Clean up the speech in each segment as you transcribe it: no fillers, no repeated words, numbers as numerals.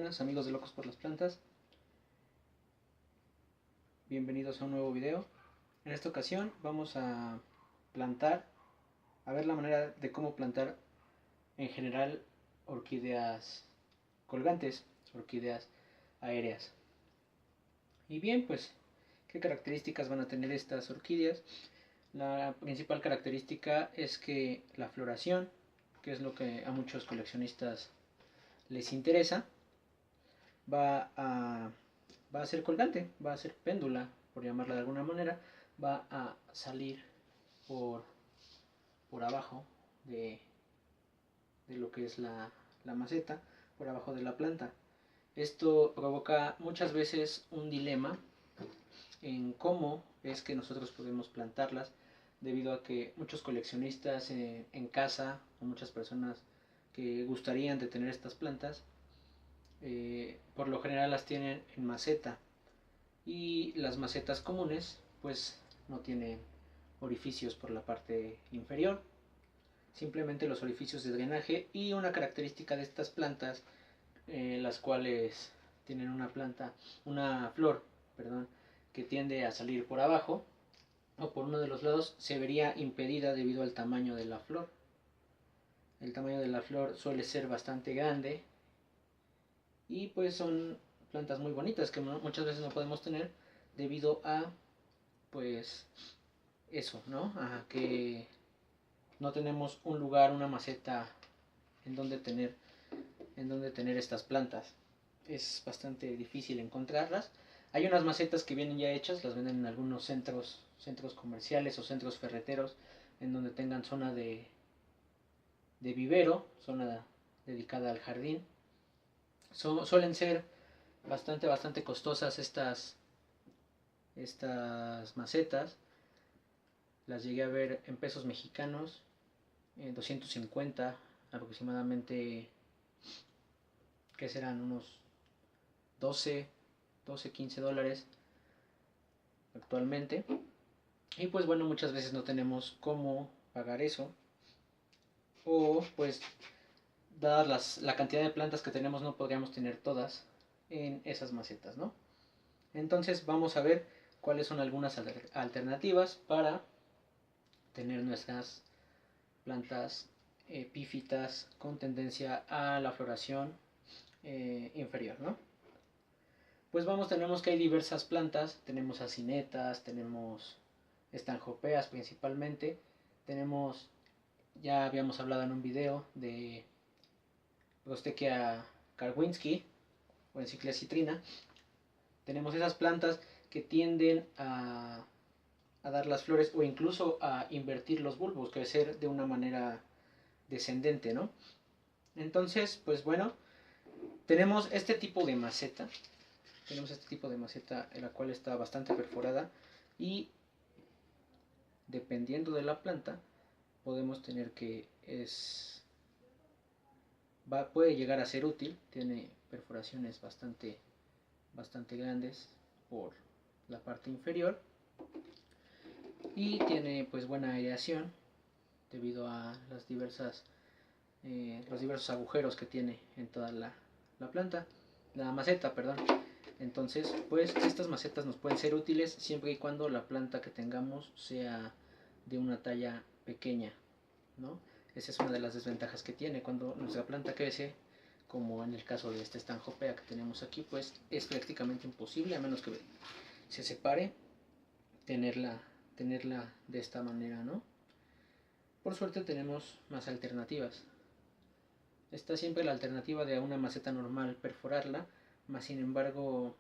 buenas amigos de Locos por las Plantas, bienvenidos a un nuevo video. En esta ocasión vamos a ver la manera de cómo plantar en general orquídeas colgantes, orquídeas aéreas. Y bien, pues, ¿qué características van a tener estas orquídeas? La principal característica es que la floración, que es lo que a muchos coleccionistas les interesa, va a ser colgante, va a ser péndula, por llamarla de alguna manera, va a salir por, por abajo de lo que es la maceta, por abajo de la planta. Esto provoca muchas veces un dilema en cómo es que nosotros podemos plantarlas, debido a que muchos coleccionistas en casa o muchas personas que gustarían de tener estas plantas, por lo general las tienen en maceta, y las macetas comunes pues no tienen orificios por la parte inferior, simplemente los orificios de drenaje. Y una característica de estas plantas, las cuales tienen una flor, perdón, que tiende a salir por abajo o por uno de los lados, se vería impedida debido al tamaño de la flor. El tamaño de la flor suele ser bastante grande y pues son plantas muy bonitas que muchas veces no podemos tener debido a pues eso, ¿no? A que no tenemos un lugar, una maceta en donde tener estas plantas. Es bastante difícil encontrarlas. Hay unas macetas que vienen ya hechas, las venden en algunos centros comerciales o centros ferreteros, en donde tengan zona de vivero, zona dedicada al jardín. Suelen ser bastante costosas estas macetas. Las llegué a ver en pesos mexicanos, 250 aproximadamente, que serán unos 15 dólares actualmente. Y pues bueno, muchas veces no tenemos cómo pagar eso, o pues dadas la cantidad de plantas que tenemos, no podríamos tener todas en esas macetas, ¿no? Entonces vamos a ver cuáles son algunas alternativas para tener nuestras plantas epífitas con tendencia a la floración inferior, ¿no? Pues tenemos que hay diversas plantas, tenemos acinetas, tenemos estanjopeas principalmente, tenemos, ya habíamos hablado en un video de Rostechia karwinski o Enciclia citrina. Tenemos esas plantas que tienden a dar las flores o incluso a invertir los bulbos, crecer de una manera descendente, ¿no? Entonces, pues bueno, tenemos este tipo de maceta, en la cual está bastante perforada, y dependiendo de la planta podemos tener que puede llegar a ser útil. Tiene perforaciones bastante grandes por la parte inferior y tiene pues buena aireación debido a los diversos agujeros que tiene en toda la maceta, perdón. Entonces, pues estas macetas nos pueden ser útiles siempre y cuando la planta que tengamos sea de una talla pequeña, ¿no? Esa es una de las desventajas que tiene cuando nuestra planta crece, como en el caso de esta estanjopea que tenemos aquí. Pues es prácticamente imposible, a menos que se separe, tenerla de esta manera, ¿no? Por suerte tenemos más alternativas. Está siempre la alternativa de a una maceta normal perforarla, más sin embargo,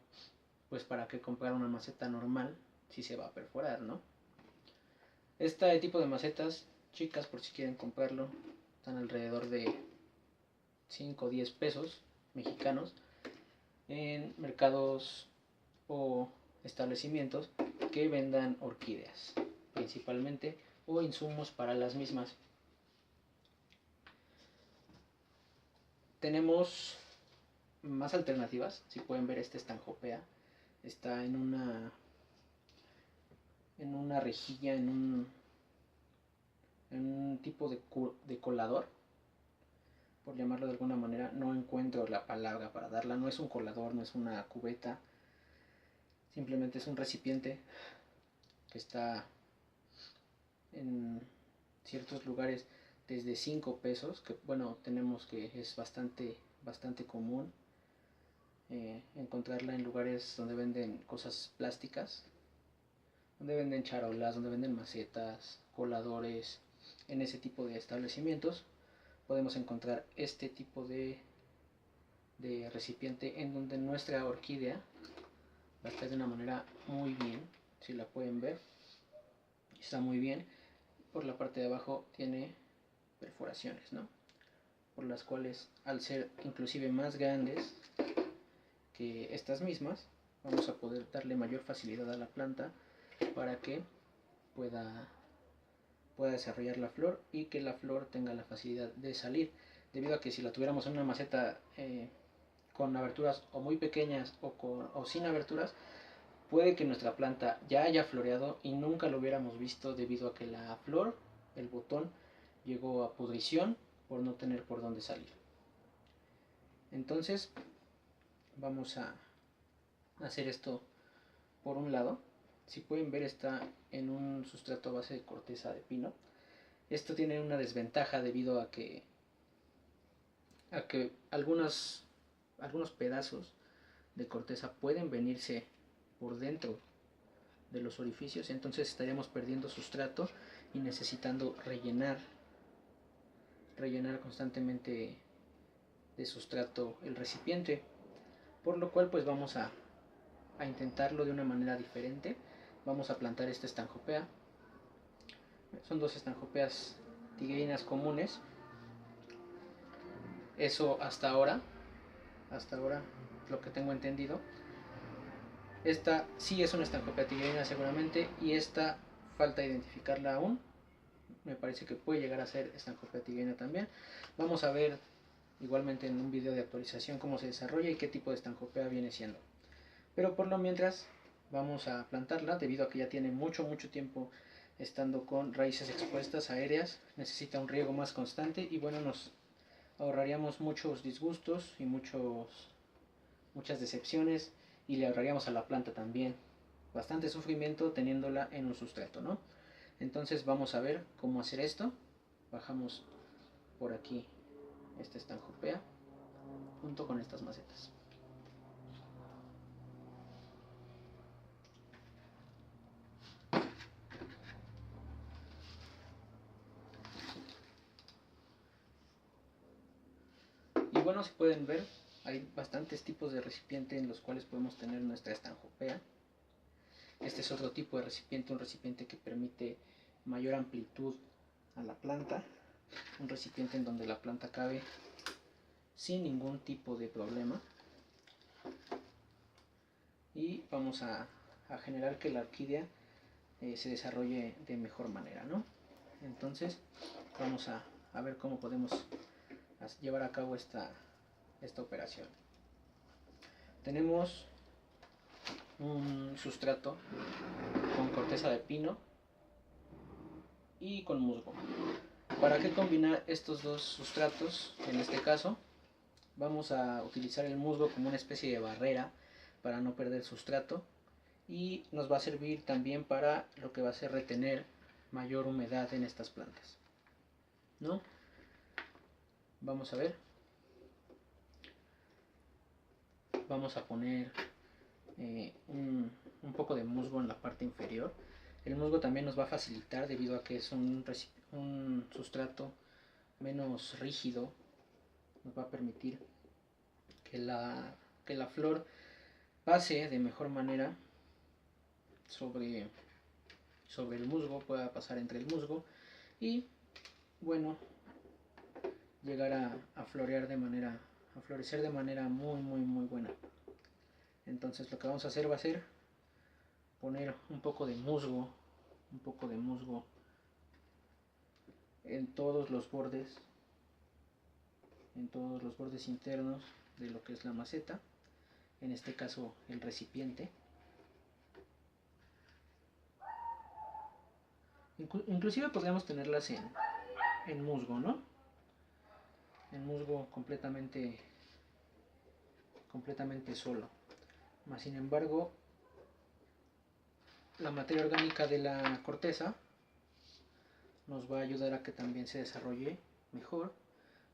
pues para qué comprar una maceta normal si se va a perforar, ¿no? Este tipo de macetas chicas, por si quieren comprarlo, están alrededor de 5 o 10 pesos mexicanos en mercados o establecimientos que vendan orquídeas principalmente, o insumos para las mismas. Tenemos más alternativas. Si pueden ver, esta estanjopea está en una rejilla, en un tipo de colador. por llamarlo de alguna manera, no encuentro la palabra para darla. No es un colador, no es una cubeta, simplemente es un recipiente que está en ciertos lugares desde 5 pesos, que bueno, tenemos que es bastante común encontrarla en lugares donde venden cosas plásticas, donde venden charolas, donde venden macetas, coladores. En ese tipo de establecimientos podemos encontrar este tipo de recipiente en donde nuestra orquídea va a estar de una manera muy bien. Si la pueden ver, está muy bien. Por la parte de abajo tiene perforaciones, ¿no? Por las cuales, al ser inclusive más grandes que estas mismas, vamos a poder darle mayor facilidad a la planta para que pueda desarrollar la flor y que la flor tenga la facilidad de salir, debido a que si la tuviéramos en una maceta con aberturas o muy pequeñas o sin aberturas, puede que nuestra planta ya haya floreado y nunca lo hubiéramos visto, debido a que la flor, el botón, llegó a pudrición por no tener por dónde salir. Entonces vamos a hacer esto por un lado. Si pueden ver, está en un sustrato a base de corteza de pino. Esto tiene una desventaja debido a que algunos pedazos de corteza pueden venirse por dentro de los orificios, entonces estaríamos perdiendo sustrato y necesitando rellenar constantemente de sustrato el recipiente, por lo cual pues vamos a intentarlo de una manera diferente. Vamos a plantar esta estanjopea. Son 2 estanjopeas tiguerinas comunes. Eso hasta ahora lo que tengo entendido. Esta sí es una estanjopea tiguerina seguramente, y esta falta identificarla aún. Me parece que puede llegar a ser estanjopea tiguerina también. Vamos a ver igualmente en un video de actualización cómo se desarrolla y qué tipo de estanjopea viene siendo. Pero por lo mientras vamos a plantarla, debido a que ya tiene mucho tiempo estando con raíces expuestas aéreas. Necesita un riego más constante y bueno, nos ahorraríamos muchos disgustos y muchas decepciones, y le ahorraríamos a la planta también bastante sufrimiento teniéndola en un sustrato, ¿no? Entonces vamos a ver cómo hacer esto. Bajamos por aquí esta estanjopea junto con estas macetas. Y bueno, si pueden ver, hay bastantes tipos de recipiente en los cuales podemos tener nuestra estanjopea. Este es otro tipo de recipiente, un recipiente que permite mayor amplitud a la planta, un recipiente en donde la planta cabe sin ningún tipo de problema, y vamos a generar que la orquídea se desarrolle de mejor manera, ¿no? Entonces vamos a ver cómo podemos llevar a cabo esta operación. Tenemos un sustrato con corteza de pino y con musgo. ¿Para qué combinar estos dos sustratos? En este caso vamos a utilizar el musgo como una especie de barrera para no perder sustrato, y nos va a servir también para lo que va a ser retener mayor humedad en estas plantas, ¿no? Vamos a ver. Vamos a poner un poco de musgo en la parte inferior. El musgo también nos va a facilitar, debido a que es un sustrato menos rígido. Nos va a permitir que la flor pase de mejor manera sobre el musgo, pueda pasar entre el musgo y bueno, llegar a florecer de manera muy buena. Entonces lo que vamos a hacer va a ser poner un poco de musgo en todos los bordes internos de lo que es la maceta, en este caso el recipiente. Inclusive podríamos tenerlas en musgo, ¿no? en musgo completamente solo. Más sin embargo, la materia orgánica de la corteza nos va a ayudar a que también se desarrolle mejor,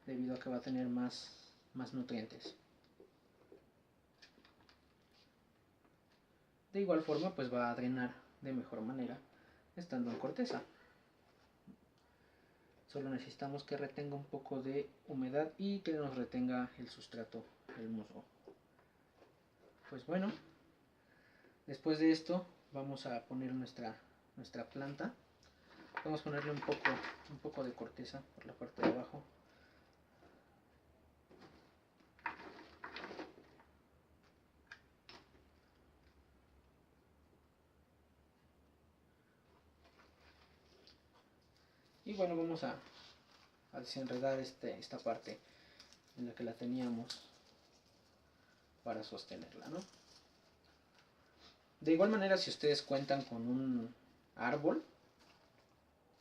debido a que va a tener más nutrientes. De igual forma, pues va a drenar de mejor manera estando en corteza. Solo necesitamos que retenga un poco de humedad y que nos retenga el sustrato, el musgo. Pues bueno, después de esto vamos a poner nuestra planta. Vamos a ponerle un poco de corteza por la parte de abajo. Y bueno, vamos a desenredar esta parte en la que la teníamos para sostenerla, ¿no? De igual manera, si ustedes cuentan con un árbol,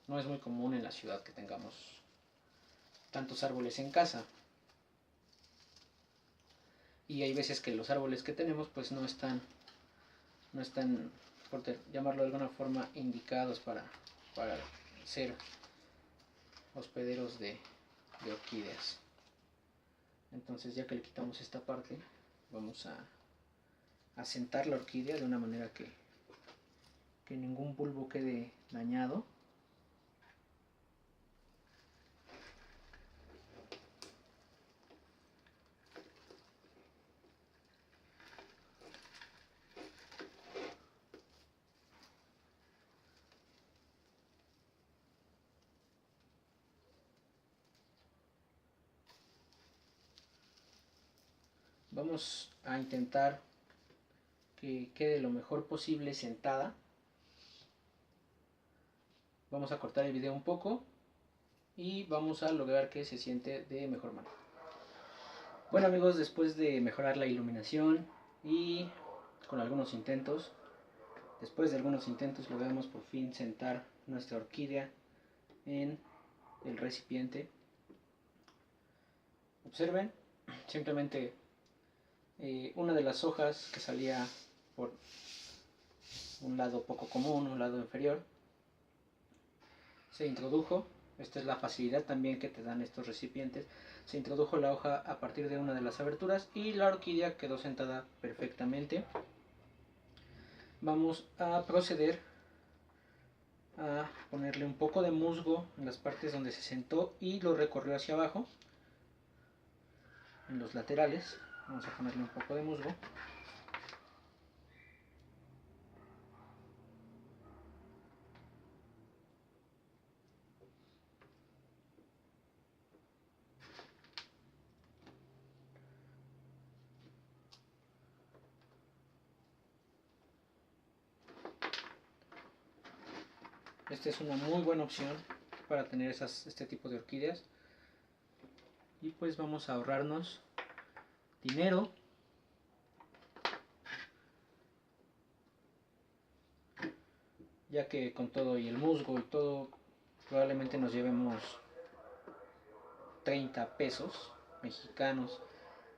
no es muy común en la ciudad que tengamos tantos árboles en casa. Y hay veces que los árboles que tenemos pues no están, por llamarlo de alguna forma, indicados para ser hospederos de orquídeas. Entonces, ya que le quitamos esta parte, vamos a sentar la orquídea de una manera que ningún bulbo quede dañado. Vamos a intentar que quede lo mejor posible sentada. Vamos a cortar el video un poco y vamos a lograr que se siente de mejor manera. Bueno amigos, después de mejorar la iluminación y con algunos intentos, después de algunos intentos logramos por fin sentar nuestra orquídea en el recipiente. Observen, simplemente una de las hojas que salía por un lado poco común, un lado inferior, se introdujo. Esta es la facilidad también que te dan estos recipientes. Se introdujo la hoja a partir de una de las aberturas y la orquídea quedó sentada perfectamente. Vamos a proceder a ponerle un poco de musgo en las partes donde se sentó y lo recorrió hacia abajo, en los laterales. Vamos a ponerle un poco de musgo. Esta es una muy buena opción para tener este tipo de orquídeas. Y pues vamos a ahorrarnos dinero, ya que con todo y el musgo y todo probablemente nos llevemos 30 pesos mexicanos,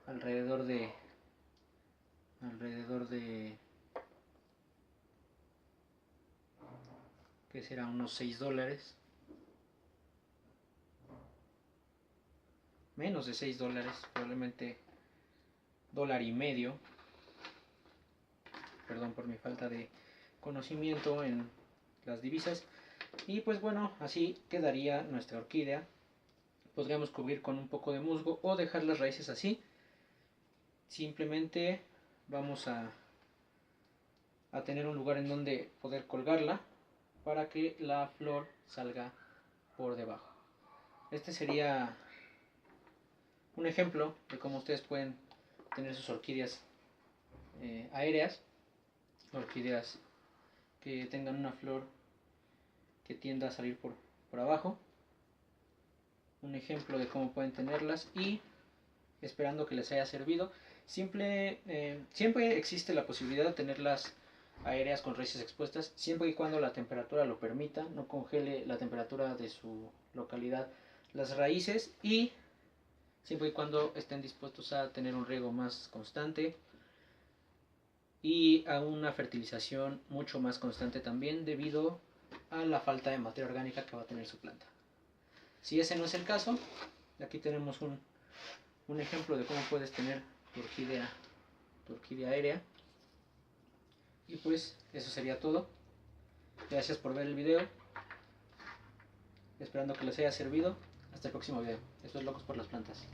alrededor de que será unos 6 dólares, menos de 6 dólares, probablemente $1.50. Perdón por mi falta de conocimiento en las divisas. Y pues bueno, así quedaría nuestra orquídea. Podríamos cubrir con un poco de musgo o dejar las raíces así. Simplemente vamos a tener un lugar en donde poder colgarla para que la flor salga por debajo. Este sería un ejemplo de cómo ustedes pueden tener sus orquídeas aéreas, orquídeas que tengan una flor que tienda a salir por abajo. Un ejemplo de cómo pueden tenerlas, y esperando que les haya servido. Siempre existe la posibilidad de tenerlas aéreas con raíces expuestas, siempre y cuando la temperatura lo permita, no congele la temperatura de su localidad las raíces, y siempre y cuando estén dispuestos a tener un riego más constante y a una fertilización mucho más constante también, debido a la falta de materia orgánica que va a tener su planta. Si ese no es el caso, aquí tenemos un ejemplo de cómo puedes tener tu orquídea aérea. Y pues eso sería todo. Gracias por ver el video, esperando que les haya servido. Hasta el próximo video. Esto es Locos por las Plantas.